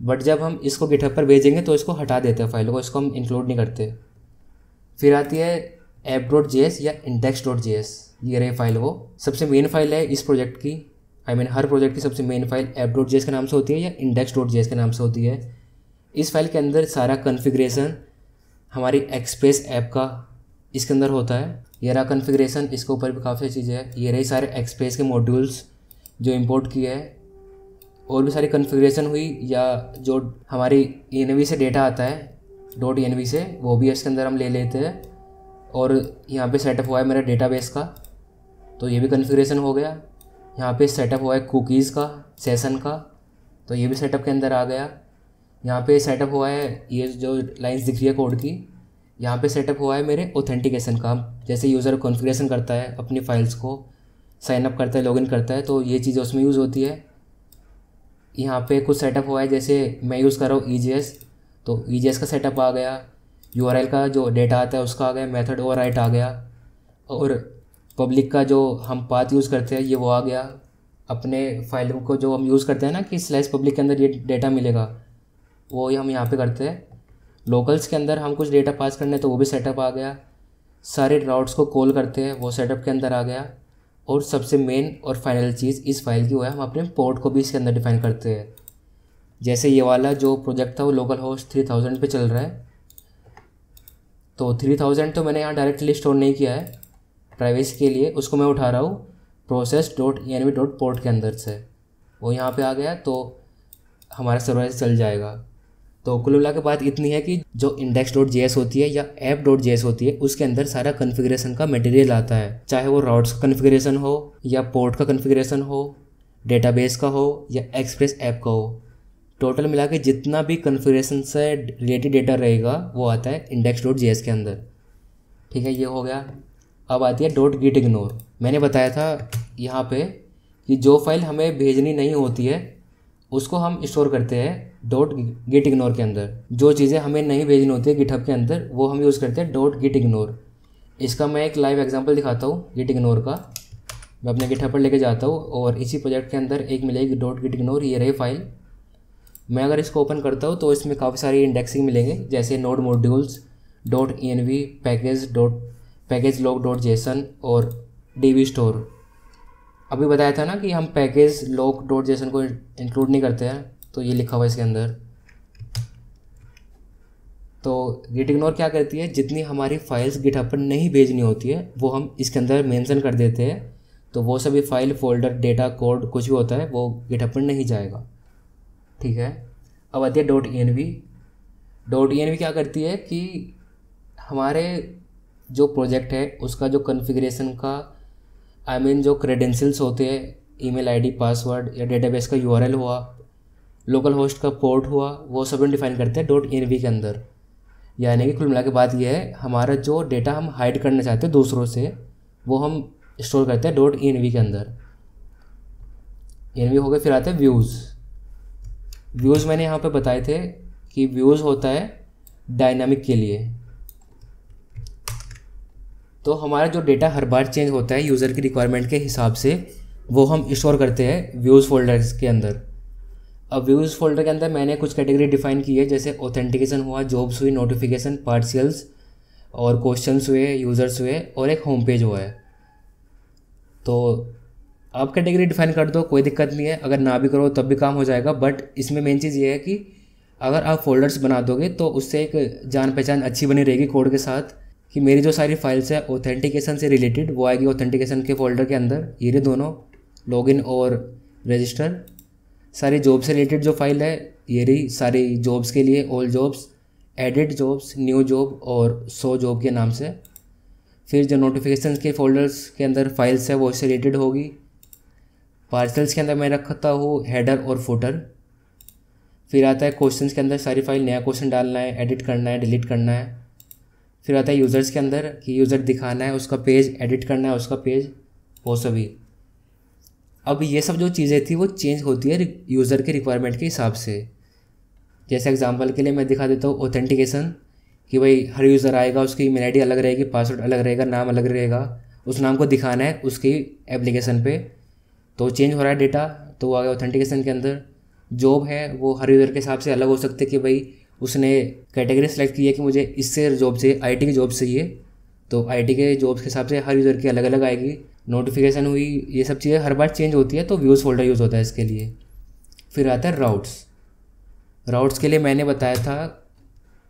बट जब हम इसको गिटहब पर भेजेंगे तो इसको हटा देते हैं फाइल को, इसको हम इंक्लूड नहीं करते। फिर आती है app.js या index.js, ये रही फाइल, वो सबसे मेन फाइल है इस प्रोजेक्ट की। हर प्रोजेक्ट की सबसे मेन फाइल app.js के नाम से होती है या index.js के नाम से होती है। इस फाइल के अंदर सारा कॉन्फ़िगरेशन हमारी एक्सप्रेस ऐप का इसके अंदर होता है। ये रहा कॉन्फ़िगरेशन, इसके ऊपर भी काफ़ी चीज़ें हैं। ये रही सारे एक्सप्रेस के मॉड्यूल्स जो इंपोर्ट किए हैं। और भी सारी कॉन्फ़िगरेशन हुई, या जो हमारी env से डेटा आता है .env से, वो भी इसके अंदर हम ले लेते हैं। और यहाँ पे सेटअप हुआ है मेरा डेटाबेस का, तो ये भी कॉन्फ़िगरेशन हो गया। यहाँ पे सेटअप हुआ है कुकीज़ का, सेशन का, तो ये भी सेटअप के अंदर आ गया। यहाँ पे सेटअप हुआ है, ये जो लाइंस दिख रही है कोड की, यहाँ पे सेटअप हुआ है मेरे ऑथेंटिकेशन का। जैसे यूज़र कॉन्फ़िगरेशन करता है अपनी फाइल्स को, साइन अप करता है, लॉगिन करता है, तो ये चीज़ उसमें यूज़ होती है। यहाँ पे कुछ सेटअप हुआ है, जैसे मैं यूज़ कर रहा हूँ EJS, तो EJS का सेटअप आ गया। URL का जो डेटा आता है उसका आ गया, मेथड ओवरराइट आ गया। और पब्लिक का जो हम पाथ यूज़ करते हैं ये वो आ गया। अपने फाइल को जो हम यूज़ करते हैं ना कि /public के अंदर ये डेटा मिलेगा, वो हम यहाँ पे करते हैं। लोकल्स के अंदर हम कुछ डेटा पास करने तो वो भी सेटअप आ गया। सारे राउट्स को कॉल करते हैं वो सेटअप के अंदर आ गया। और सबसे मेन और फाइनल चीज़ इस फाइल की वो है हम अपने पोर्ट को भी इसके अंदर डिफाइन करते हैं। जैसे ये वाला जो प्रोजेक्ट था वो लोकल होस्ट 3000 पे चल रहा है, तो 3000 तो मैंने यहाँ डायरेक्टली स्टोर नहीं किया है प्राइवेसी के लिए, उसको मैं उठा रहा हूँ process.env.port के अंदर से। वो यहाँ पे आ गया तो हमारा सर्वर से चल जाएगा। तो कुल मिला के बात इतनी है कि जो index.js होती है या app.js होती है उसके अंदर सारा कन्फिग्रेशन का मटेरियल आता है, चाहे वो राउट्स का कन्फिग्रेशन हो या पोर्ट का कन्फिग्रेशन हो, डेटाबेस का हो या एक्सप्रेस ऐप का हो। टोटल मिला के जितना भी कन्फिग्रेशन से रिलेटेड डेटा रहेगा वो आता है index.js के अंदर। ठीक है, ये हो गया। अब आती है .gitignore। मैंने बताया था यहाँ पे कि जो फाइल हमें भेजनी नहीं होती है उसको हम स्टोर करते हैं .gitignore के अंदर। जो चीज़ें हमें नहीं भेजनी होती है गिटहब के अंदर वो हम यूज़ करते हैं .gitignore। इसका मैं एक लाइव एग्जांपल दिखाता हूँ gitignore का। मैं अपने गिटहब पर लेके जाता हूँ और इसी प्रोजेक्ट के अंदर एक मिलेगी .gitignore, ये रही फाइल। मैं अगर इसको ओपन करता हूँ तो इसमें काफ़ी सारी इंडेक्सिंग मिलेंगे, जैसे node modules .env, package log.json और db store। अभी बताया था ना कि हम पैकेज log.json को इंक्लूड नहीं करते हैं, तो ये लिखा हुआ है इसके अंदर। तो gitignore क्या करती है, जितनी हमारी फाइल्स गिटहब पर नहीं भेजनी होती है वो हम इसके अंदर मेंशन कर देते हैं, तो वो सभी फाइल, फोल्डर, डेटा, कोड कुछ भी होता है वो गिटहब पर नहीं जाएगा। ठीक है, अब आती है .env क्या करती है कि हमारे जो प्रोजेक्ट है उसका जो कॉन्फ़िगरेशन का जो क्रेडेंशियल्स होते हैं, ईमेल आईडी, पासवर्ड या डेटाबेस का यूआरएल हुआ, लोकल होस्ट का पोर्ट हुआ, वो सब डिफाइन करते हैं .env के अंदर। यानी कि कुल मिला के बात यह है, हमारा जो डेटा हम हाइड करना चाहते हैं दूसरों से वो हम स्टोर करते हैं .env के अंदर। env हो गए। फिर आते हैं व्यूज़ मैंने यहाँ पे बताए थे कि व्यूज़ होता है डायनामिक के लिए। तो हमारा जो डेटा हर बार चेंज होता है यूज़र की रिक्वायरमेंट के हिसाब से, वो हम स्टोर करते हैं व्यूज़ फोल्डर्स के अंदर। अब व्यूज़ फोल्डर के अंदर मैंने कुछ कैटेगरी डिफाइन की है, जैसे ऑथेंटिकेशन हुआ, जॉब्स हुई, नोटिफिकेशन, पार्शियल्स और क्वेश्चंस हुए, यूज़र्स हुए और एक होम पेज हुआ है। तो आप कैटेगरी डिफाइन कर दो, कोई दिक्कत नहीं है, अगर ना भी करो तब भी काम हो जाएगा। बट इसमें मेन चीज़ ये है कि अगर आप फोल्डर्स बना दोगे तो उससे एक जान पहचान अच्छी बनी रहेगी कोड के साथ, कि मेरी जो सारी फाइल्स है ऑथेंटिकेशन से रिलेटेड वो आएगी ऑथेंटिकेशन के फोल्डर के अंदर। ये दोनों लॉगिन और रजिस्टर। सारी जॉब से रिलेटेड जो फाइल है ये रही सारी जॉब्स के लिए, all jobs, edit jobs, new job और शो जॉब के नाम से। फिर जो नोटिफिकेशन के फोल्डर्स के अंदर फाइल्स है वो इससे रिलेटेड होगी। पार्सल्स के अंदर मैं रखता हूँ हेडर और फुटर। फिर आता है क्वेश्चंस के अंदर सारी फाइल, नया क्वेश्चन डालना है, एडिट करना है, डिलीट करना है। फिर आता है यूज़र्स के अंदर कि यूज़र दिखाना है, उसका पेज एडिट करना है, उसका पेज, वो सभी। अब ये सब जो चीज़ें थी वो चेंज होती है यूज़र के रिक्वायरमेंट के हिसाब से। जैसे एग्जांपल के लिए मैं दिखा देता हूँ ऑथेंटिकेशन, कि भाई हर यूज़र आएगा उसकी ईमेल आईडी अलग रहेगी, पासवर्ड अलग रहेगा, नाम अलग रहेगा, उस नाम को दिखाना है उसकी एप्लीकेशन पे, तो चेंज हो रहा है डेटा, तो वो आ गया ऑथेंटिकेशन के अंदर। जॉब है वो हर यूज़र के हिसाब से अलग हो सकते कि भाई उसने कैटेगरी सेलेक्ट की है कि मुझे इससे जॉब चाहिए, आईटी की जॉब चाहिए, तो आईटी के जॉब्स के हिसाब से हर यूज़र की अलग अलग आएगी। नोटिफिकेशन हुई, ये सब चीज़ें हर बार चेंज होती है, तो व्यूज़ फोल्डर यूज़ होता है इसके लिए। फिर आता है राउट्स के लिए मैंने बताया था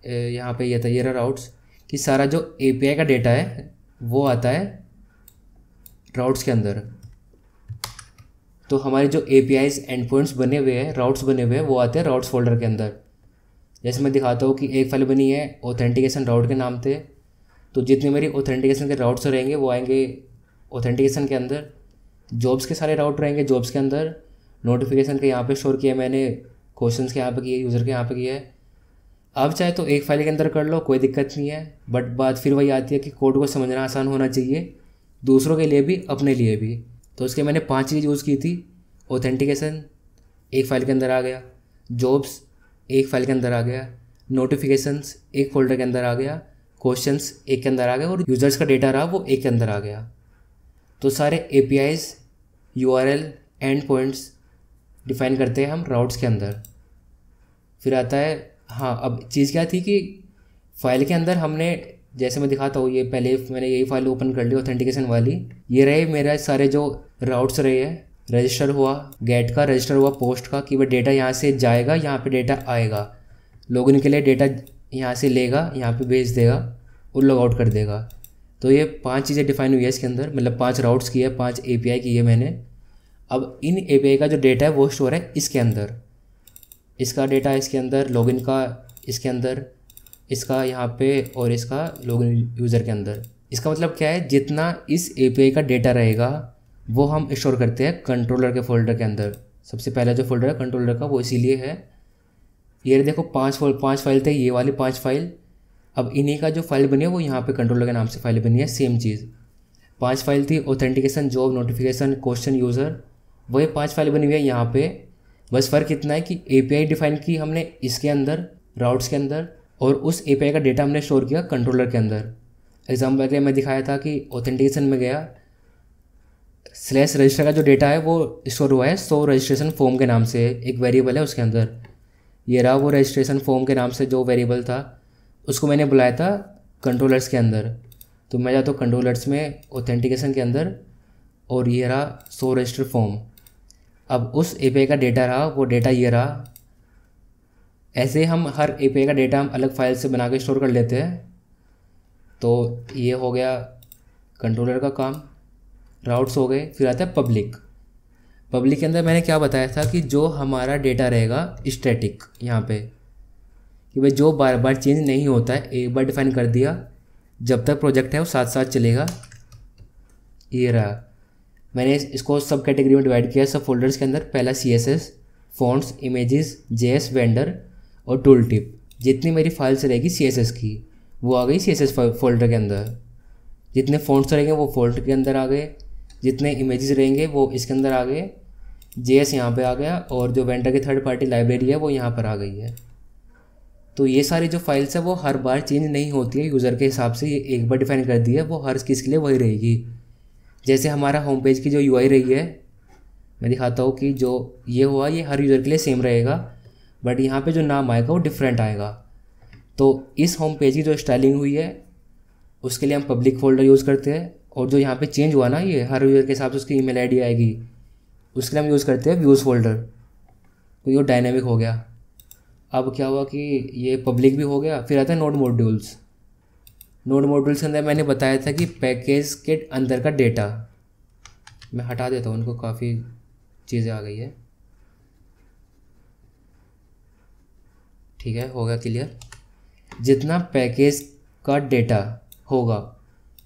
यहाँ पे ये था, ये रहा राउट्स, कि सारा जो एपीआई का डेटा है वो आता है राउट्स के अंदर। तो हमारे जो एपीआईज एंड पॉइंट्स बने हुए हैं, राउट्स बने हुए हैं, वो आते हैं राउट्स फोल्डर के अंदर। जैसे मैं दिखाता हूँ कि एक फाइल बनी है ऑथेंटिकेशन राउट के नाम से, तो जितने मेरी ऑथेंटिकेशन के राउट्स रहेंगे वो आएंगे ऑथेंटिकेशन के अंदर। जॉब्स के सारे राउट रहेंगे जॉब्स के अंदर। नोटिफिकेशन के यहाँ पे स्टोर किया मैंने, क्वेश्चंस के यहाँ पे किए, यूज़र के यहाँ पे किया है। आप चाहे तो एक फाइल के अंदर कर लो, कोई दिक्कत नहीं है, बट बात फिर वही आती है कि कोड को समझना आसान होना चाहिए, दूसरों के लिए भी अपने लिए भी। तो उसके मैंने 5 चीज़ यूज़ की थी। ऑथेंटिकेशन एक फ़ाइल के अंदर आ गया, जॉब्स एक फ़ाइल के अंदर आ गया, नोटिफिकेशंस एक फोल्डर के अंदर आ गया, क्वेश्चंस एक के अंदर आ गया, और यूज़र्स का डेटा रहा वो एक के अंदर आ गया। तो सारे APIs, URL, and points define करते हैं हम राउट्स के अंदर। फिर आता है, हाँ अब चीज़ क्या थी कि फाइल के अंदर हमने, जैसे मैं दिखाता हूँ, ये पहले मैंने यही फाइल ओपन कर ली ऑथेंटिकेशन वाली। ये रहे मेरा सारे जो राउट्स रहे हैं, रजिस्टर हुआ गेट का, रजिस्टर हुआ पोस्ट का, कि वह डेटा यहाँ से जाएगा, यहाँ पे डेटा आएगा, लॉगिन के लिए डेटा यहाँ से लेगा, यहाँ पे भेज देगा और लॉग आउट कर देगा। तो ये 5 चीज़ें डिफाइन हुई है इसके अंदर, मतलब 5 राउट्स की है, 5 API की है मैंने। अब इन API का जो डेटा है वो स्टोर है इसके अंदर, इसका डेटा इसके अंदर, लॉगिन का इसके अंदर, इसका यहाँ पे, और इसका लॉगिन यूज़र के अंदर। इसका मतलब क्या है, जितना इस API का डेटा रहेगा वो हम स्टोर करते हैं कंट्रोलर के फोल्डर के अंदर। सबसे पहला जो फोल्डर है कंट्रोलर का वो इसीलिए है। ये देखो 5 फाइल थे, ये वाली 5 फाइल। अब इन्हीं का जो फाइल बनी है वो यहाँ पे कंट्रोलर के नाम से फाइल बनी है, सेम चीज़। 5 फाइल थी, authentication, job, notification, question, user, वही 5 फाइल बनी हुई है यहाँ पे। बस फ़र्क इतना है कि API डिफाइन की हमने इसके अंदर, राउट्स के अंदर, और उस API का डेटा हमने स्टोर किया कंट्रोलर के अंदर। एग्जाम्पल के लिए मैं दिखाया था कि ऑथेंटिकेशन में गया, स्लैश रजिस्टर का जो डेटा है वो स्टोर हुआ है सो रजिस्ट्रेशन फॉर्म के नाम से, एक वेरिएबल है उसके अंदर। ये रहा वो रजिस्ट्रेशन फॉर्म के नाम से जो वेरिएबल था, उसको मैंने बुलाया था कंट्रोलर्स के अंदर। तो मैं जाता हूँ कंट्रोलर्स में ऑथेंटिकेशन के अंदर, और ये रहा सो रजिस्टर फॉर्म। अब उस API का डेटा रहा, वो डेटा ये रहा। ऐसे हम हर API का डेटा हम अलग फाइल से बना के स्टोर कर लेते हैं। तो ये हो गया कंट्रोलर का काम, राउट्स हो गए। फिर आता है पब्लिक। पब्लिक के अंदर मैंने क्या बताया था कि जो हमारा डेटा रहेगा स्टैटिक, यहाँ पे कि भाई जो बार बार चेंज नहीं होता है, एक बार डिफाइन कर दिया, जब तक प्रोजेक्ट है वो साथ साथ चलेगा। ये रहा, मैंने इसको सब कैटेगरी में डिवाइड किया, सब फोल्डर्स के अंदर। पहला CSS, fonts, images, JS, vendor और टूल टिप। जितनी मेरी फाइल्स रहेगी CSS की वो आ गई CSS फोल्डर के अंदर, जितने फॉन्ट्स रहेंगे वो फोल्डर के अंदर आ गए, जितने इमेजेस रहेंगे वो इसके अंदर आ गए, JS यहाँ पे आ गया, और जो वेंडर की थर्ड पार्टी लाइब्रेरी है वो यहाँ पर आ गई है। तो ये सारी जो फाइल्स है वो हर बार चेंज नहीं होती है यूज़र के हिसाब से, ये एक बार डिफाइन कर दी है, वो हर किस के लिए वही रहेगी। जैसे हमारा होम पेज की जो UI रही है, मैं दिखाता हूँ कि जो ये हुआ ये हर यूज़र के लिए सेम रहेगा, बट यहाँ पे जो नाम आएगा वो डिफरेंट आएगा। तो इस होम पेज की जो स्टाइलिंग हुई है उसके लिए हम पब्लिक फोल्डर यूज़ करते हैं, और जो यहाँ पे चेंज हुआ ना, ये हर यूज़र के हिसाब से उसकी email ID आएगी, उसके लिए हम यूज़ करते हैं व्यूज़ फोल्डर। तो ये डायनेमिक हो गया। अब क्या हुआ कि ये पब्लिक भी हो गया। फिर आता है नोड मॉड्यूल्स। नोड मॉड्यूल्स के अंदर मैंने बताया था कि पैकेज के अंदर का डेटा, मैं हटा देता हूँ उनको, काफ़ी चीज़ें आ गई है। ठीक है, हो गया क्लियर। जितना पैकेज का डेटा होगा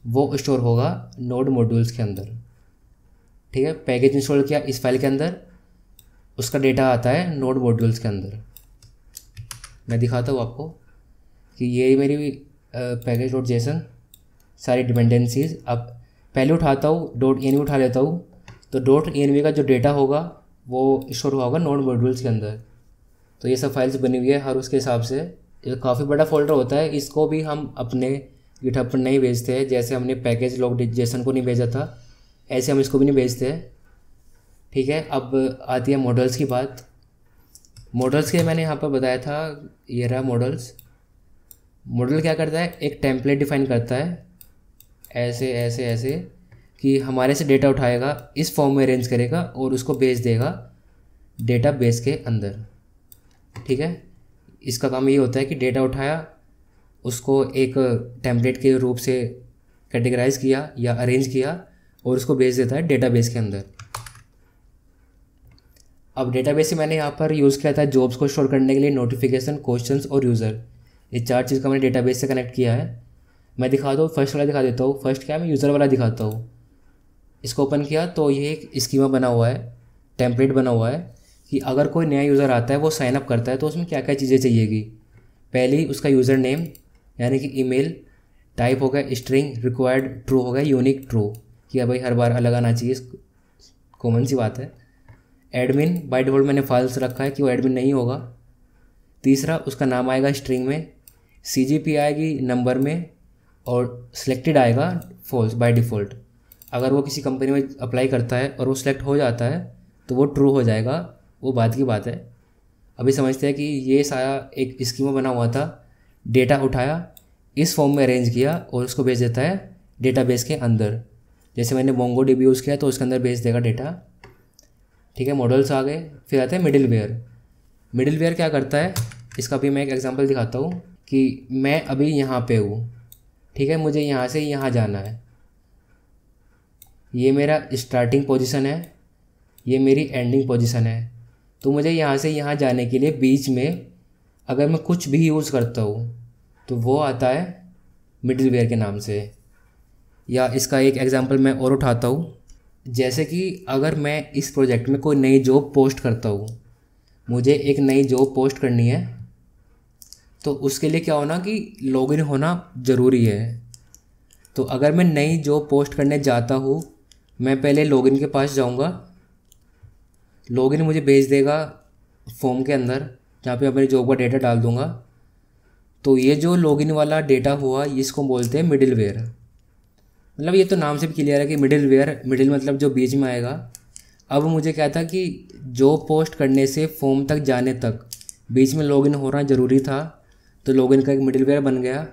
वो स्टोर होगा नोड मॉड्यूल्स के अंदर। ठीक है, पैकेज इंस्टॉल किया इस फाइल के अंदर, उसका डेटा आता है नोड मॉड्यूल्स के अंदर। मैं दिखाता हूँ आपको कि ये मेरी पैकेज .json सारी डिपेंडेंसीज। अब पहले उठाता हूँ .env उठा लेता हूँ, तो .env का जो डेटा होगा वो स्टोर होगा नोड मॉड्यूल्स के अंदर। तो ये सब फाइल्स बनी हुई है हर उसके हिसाब से। ये काफ़ी बड़ा फोल्डर होता है, इसको भी हम अपने गिटहब पर नहीं भेजते हैं। जैसे हमने पैकेज .json को नहीं भेजा था, ऐसे हम इसको भी नहीं भेजते हैं। ठीक है, अब आती है मॉडल्स की बात। मॉडल्स के मैंने यहाँ पर बताया था, ये रहा मॉडल्स। मॉडल क्या करता है, एक टेम्पलेट डिफाइन करता है ऐसे ऐसे ऐसे कि हमारे से डेटा उठाएगा, इस फॉर्म में अरेंज करेगा और उसको भेज देगा डेटा बेस के अंदर। ठीक है, इसका काम ये होता है कि डेटा उठाया, उसको एक टेम्पलेट के रूप से कैटेगराइज किया या अरेंज किया और उसको भेज देता है डेटाबेस के अंदर। अब डेटाबेस से मैंने यहाँ पर यूज़ किया था जॉब्स को स्टोर करने के लिए, नोटिफिकेशन, क्वेश्चंस और यूज़र। ये 4 चीज़ का मैंने डेटाबेस से कनेक्ट किया है। मैं दिखाता हूँ, फर्स्ट वाला दिखा देता हूँ। फर्स्ट क्या है, मैं यूज़र वाला दिखाता हूँ। इसको ओपन किया तो ये एक स्कीमा बना हुआ है, टेम्पलेट बना हुआ है कि अगर कोई नया यूज़र आता है, वो साइन अप करता है, तो उसमें क्या क्या चीज़ें चाहिएगी। पहली उसका यूज़र नेम यानी कि ईमेल, टाइप हो गया स्ट्रिंग, रिक्वायर्ड ट्रू हो गया, यूनिक ट्रू कि भाई हर बार अलग आना चाहिए, कॉमन सी बात है। एडमिन बाय डिफ़ॉल्ट मैंने फॉल्स रखा है कि वो एडमिन नहीं होगा। तीसरा उसका नाम आएगा स्ट्रिंग में, CGP आएगी नंबर में, और सिलेक्टेड आएगा फॉल्स बाय डिफ़ॉल्ट। अगर वो किसी कंपनी में अप्लाई करता है और वो सिलेक्ट हो जाता है तो वो ट्रू हो जाएगा, वो बात की बात है। अभी समझते हैं कि ये सारा एक स्कीमा बना हुआ था। डेटा उठाया, इस फॉर्म में अरेंज किया और उसको भेज देता है डेटाबेस के अंदर। जैसे मैंने MongoDB यूज़ किया तो उसके अंदर भेज देगा डेटा। ठीक है, मॉडल्स आ गए। फिर आते हैं मिडिलवेयर। मिडिलवेयर क्या करता है, इसका भी मैं एक एग्जांपल दिखाता हूँ कि मैं अभी यहाँ पे हूँ। ठीक है, मुझे यहाँ से यहाँ जाना है। ये मेरा स्टार्टिंग पोजीशन है, ये मेरी एंडिंग पोजीशन है। तो मुझे यहाँ से यहाँ जाने के लिए बीच में अगर मैं कुछ भी यूज़ करता हूँ तो वो आता है मिडिलवेयर के नाम से। या इसका एक एग्जांपल मैं और उठाता हूँ, जैसे कि अगर मैं इस प्रोजेक्ट में कोई नई जॉब पोस्ट करता हूँ, मुझे एक नई जॉब पोस्ट करनी है, तो उसके लिए क्या होना कि लॉगिन होना ज़रूरी है। तो अगर मैं नई जॉब पोस्ट करने जाता हूँ, मैं पहले लॉगिन के पास जाऊँगा। लॉगिन मुझे भेज देगा फॉर्म के अंदर, जहाँ पे अपने जॉब का डेटा डाल दूँगा। तो ये जो लॉगिन वाला डेटा हुआ, इसको बोलते हैं मिडिलवेयर। मतलब ये तो नाम से भी क्लियर है कि मिडिलवेयर, मिडिल मतलब जो बीच में आएगा। अब मुझे क्या था कि जॉब पोस्ट करने से फॉर्म तक जाने तक बीच में लॉगिन होना ज़रूरी था, तो लॉगिन का एक मिडिलवेयर बन गया।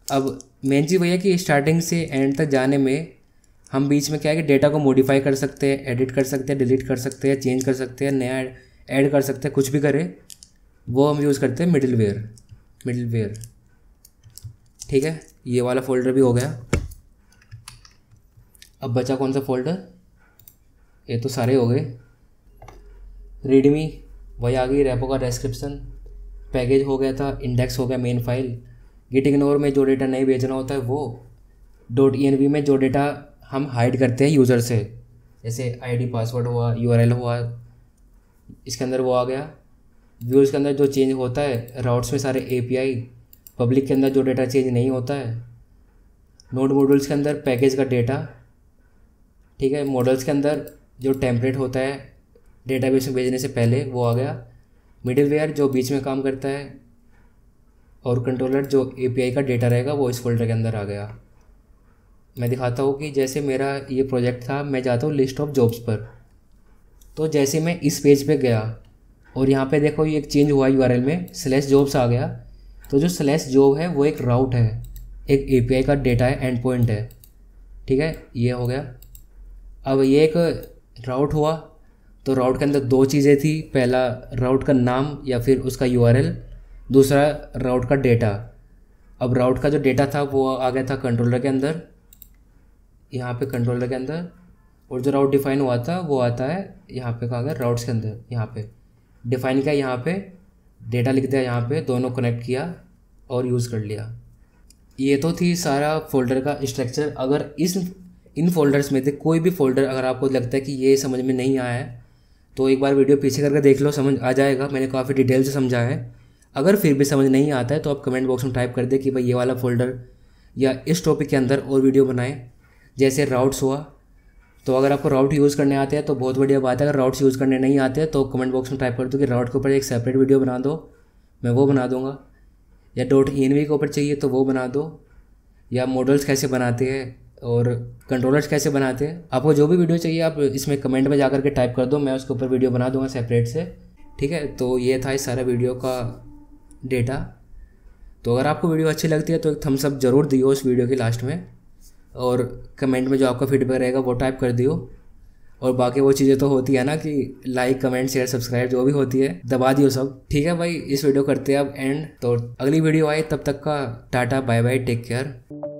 अब मेन चीज़ वही है कि स्टार्टिंग से एंड तक जाने में हम बीच में क्या है कि डेटा को मॉडिफाई कर सकते हैं, एडिट कर सकते हैं, डिलीट कर सकते हैं, चेंज कर सकते हैं, नया ऐड कर सकते हैं, कुछ भी करें, वो हम यूज़ करते हैं मिडिलवेयर। ठीक है, ये वाला फोल्डर भी हो गया। अब बचा कौन सा फोल्डर, ये तो सारे हो गए। रीडमी वही आ गई, रेपो का डिस्क्रिप्शन, पैकेज हो गया था, इंडेक्स हो गया मेन फाइल, गिट इग्नोर में जो डेटा नहीं भेजना होता है वो, .env में जो डेटा हम हाइड करते हैं यूज़र से, जैसे आईडी पासवर्ड हुआ, URL हुआ, इसके अंदर वो आ गया। व्यूज़ के अंदर जो चेंज होता है, राउट्स में सारे API, पब्लिक के अंदर जो डेटा चेंज नहीं होता है, नोड मॉड्यूल्स के अंदर पैकेज का डेटा। ठीक है, मॉडल्स के अंदर जो टेम्पलेट होता है डेटाबेस में भेजने से पहले, वो आ गया। मिडिलवेयर जो बीच में काम करता है, और कंट्रोलर जो API का डेटा रहेगा वो इस फोल्डर के अंदर आ गया। मैं दिखाता हूँ कि जैसे मेरा ये प्रोजेक्ट था, मैं जाता हूँ लिस्ट ऑफ जॉब्स पर। तो जैसे मैं इस पेज पे गया और यहाँ पे देखो ये एक चेंज हुआ URL में, /jobs आ गया। तो जो /job है वो एक राउट है, एक API का डेटा है, एंड पॉइंट है। ठीक है, ये हो गया। अब ये एक राउट हुआ, तो राउट के अंदर दो चीज़ें थी, पहला राउट का नाम या फिर उसका URL, दूसरा राउट का डेटा। अब राउट का जो डेटा था वो आ गया था कंट्रोलर के अंदर, यहाँ पे कंट्रोलर के अंदर, और जो राउट डिफाइन हुआ था वो आता है यहाँ पे, कहाँ गया, राउट्स के अंदर। यहाँ पे डिफाइन किया, यहाँ पे डेटा लिख दिया, यहाँ पे दोनों कनेक्ट किया और यूज़ कर लिया। ये तो थी सारा फोल्डर का स्ट्रक्चर। अगर इन फोल्डर्स में से कोई भी फोल्डर अगर आपको लगता है कि ये समझ में नहीं आया है, तो एक बार वीडियो पीछे करके देख लो, समझ आ जाएगा। मैंने काफ़ी डिटेल से समझा है। अगर फिर भी समझ नहीं आता है तो आप कमेंट बॉक्स में टाइप कर दे कि भाई ये वाला फोल्डर या इस टॉपिक के अंदर और वीडियो बनाएं। जैसे राउट्स हुआ, तो अगर आपको राउट यूज़ करने आते हैं तो बहुत बढ़िया बात है। अगर राउट्स यूज़ करने नहीं आते हैं तो कमेंट बॉक्स में टाइप कर दो कि राउट के ऊपर एक सेपरेट वीडियो बना दो, मैं वो बना दूंगा। या .env के ऊपर चाहिए तो वो बना दो। या मॉडल्स कैसे बनाते हैं और कंट्रोलर्स कैसे बनाते हैं, आपको जो भी वीडियो चाहिए आप इसमें कमेंट में जाकर के टाइप कर दो, मैं उसके ऊपर वीडियो बना दूंगा सेपरेट से। ठीक है, तो ये था इस सारा वीडियो का डेटा। तो अगर आपको वीडियो अच्छी लगती है तो एक थम्स अप ज़रूर दियो उस वीडियो के लास्ट में, और कमेंट में जो आपका फीडबैक रहेगा वो टाइप कर दियो। और बाकी वो चीज़ें तो होती है ना कि लाइक, कमेंट, शेयर, सब्सक्राइब जो भी होती है दबा दियो सब। ठीक है भाई, इस वीडियो करते हैं अब एंड। तो अगली वीडियो आए तब तक का टाटा, बाय बाय, टेक केयर।